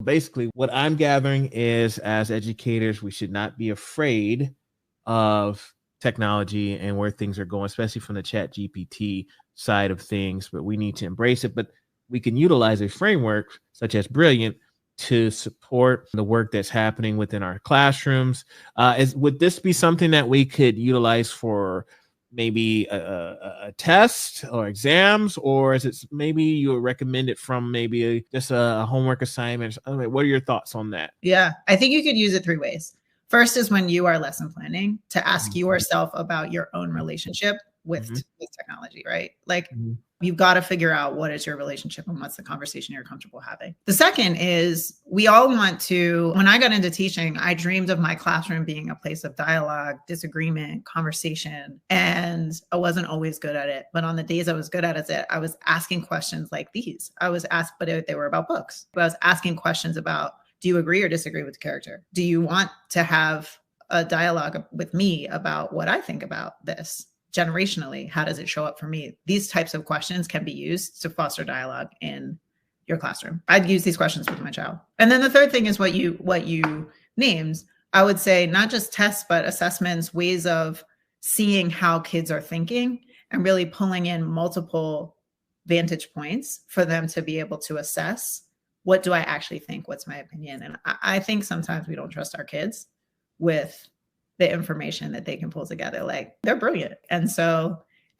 basically what I'm gathering is, as educators, we should not be afraid of technology and where things are going, especially from the ChatGPT side of things, but we need to embrace it. But we can utilize a framework such as Brilliant to support the work that's happening within our classrooms. Would this be something that we could utilize for maybe a test or exams, or is it maybe you would recommend it from maybe just a homework assignment? I mean, what are your thoughts on that? Yeah, I think you could use it 3 ways. First is when you are lesson planning to ask yourself about your own relationship with technology, right? Like you've got to figure out what is your relationship and what's the conversation you're comfortable having. The second is we all want to, when I got into teaching, I dreamed of my classroom being a place of dialogue, disagreement, conversation, and I wasn't always good at it. But on the days I was good at it, I was asking questions like these. I was asked, but they were about books. But I was asking questions about, do you agree or disagree with the character? Do you want to have a dialogue with me about what I think about this? Generationally, how does it show up for me? These types of questions can be used to foster dialogue in your classroom. I'd use these questions with my child. And then the third thing is what you named. I would say not just tests, but assessments, ways of seeing how kids are thinking and really pulling in multiple vantage points for them to be able to assess, what do I actually think? What's my opinion? And I think sometimes we don't trust our kids with the information that they can pull together. Like they're brilliant. And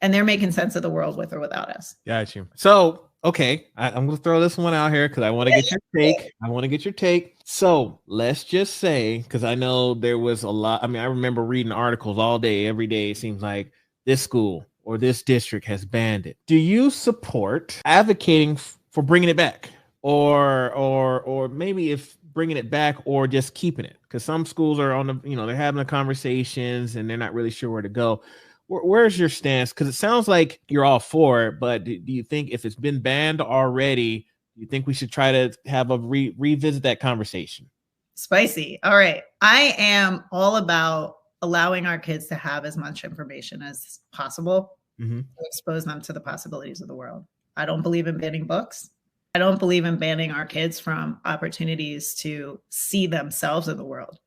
they're making sense of the world with or without us. Got you. So, okay, I'm going to throw this one out here because I want to get your take. So let's just say, because I know there was a lot. I mean, I remember reading articles all day, every day. It seems like this school or this district has banned it. Do you support advocating for bringing it back? Or maybe if bringing it back or just keeping it, because some schools are on the, they're having the conversations and they're not really sure where to go. Where's your stance? Because it sounds like you're all for it, but do you think if it's been banned already, do you think we should try to have a revisit that conversation? Spicy. All right. I am all about allowing our kids to have as much information as possible to expose them to the possibilities of the world. I don't believe in banning books. I don't believe in banning our kids from opportunities to see themselves in the world.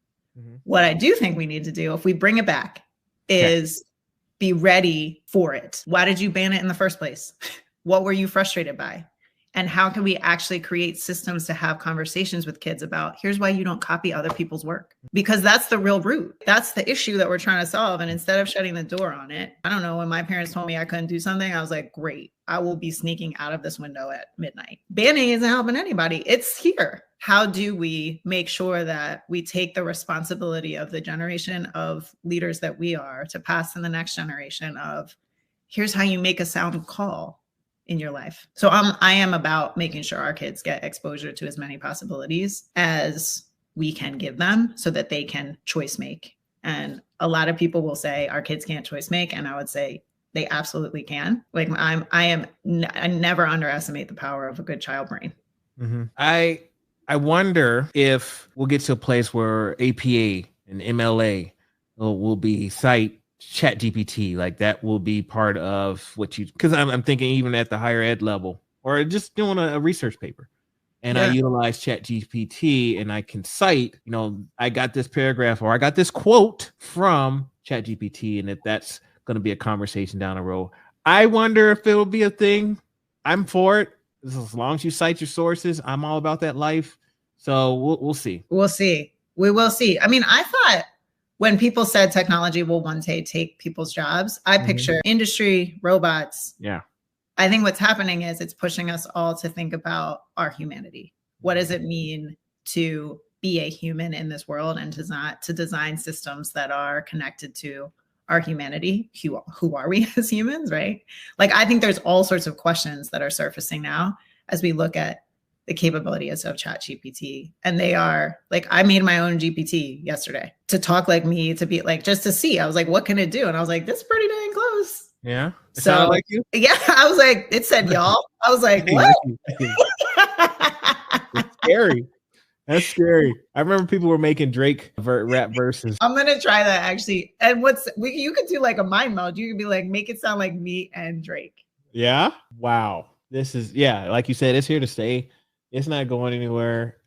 What I do think we need to do, if we bring it back, is be ready for it. Why did you ban it in the first place? What were you frustrated by? And how can we actually create systems to have conversations with kids about, here's why you don't copy other people's work? Because that's the real root. That's the issue that we're trying to solve. And instead of shutting the door on it, I don't know, when my parents told me I couldn't do something, I was like, great, I will be sneaking out of this window at midnight. Banning isn't helping anybody. It's here. How do we make sure that we take the responsibility of the generation of leaders that we are to pass to the next generation of, here's how you make a sound call in your life. So I am about making sure our kids get exposure to as many possibilities as we can give them so that they can choice make. And a lot of people will say our kids can't choice make. And I would say they absolutely can. Like I never underestimate the power of a good child brain. I wonder if we'll get to a place where APA and MLA will be ChatGPT, like that will be part of what because I'm thinking even at the higher ed level or just doing a research paper and I utilize ChatGPT and I can cite, I got this paragraph or I got this quote from ChatGPT, and if that's going to be a conversation down the road, I wonder if it'll be a thing. I'm for it. As long as you cite your sources, I'm all about that life. So we'll see. We'll see. We will see. I mean, I thought when people said technology will one day take people's jobs, I picture industry, robots. Yeah. I think what's happening is it's pushing us all to think about our humanity. What does it mean to be a human in this world and to design systems that are connected to our humanity? Who are we as humans, right? Like, I think there's all sorts of questions that are surfacing now as we look at the capabilities of ChatGPT. And they are like, I made my own GPT yesterday to talk like me, to be like, just to see. I was like, what can it do? And I was like, this is pretty dang close. Yeah. It sounded like you? Yeah. I was like, it said y'all. I was like, what? It's scary. That's scary. I remember people were making Drake rap verses. I'm going to try that actually. And you could do like a mind meld. You could be like, make it sound like me and Drake. Yeah. Wow. This is, like you said, it's here to stay. It's not going anywhere.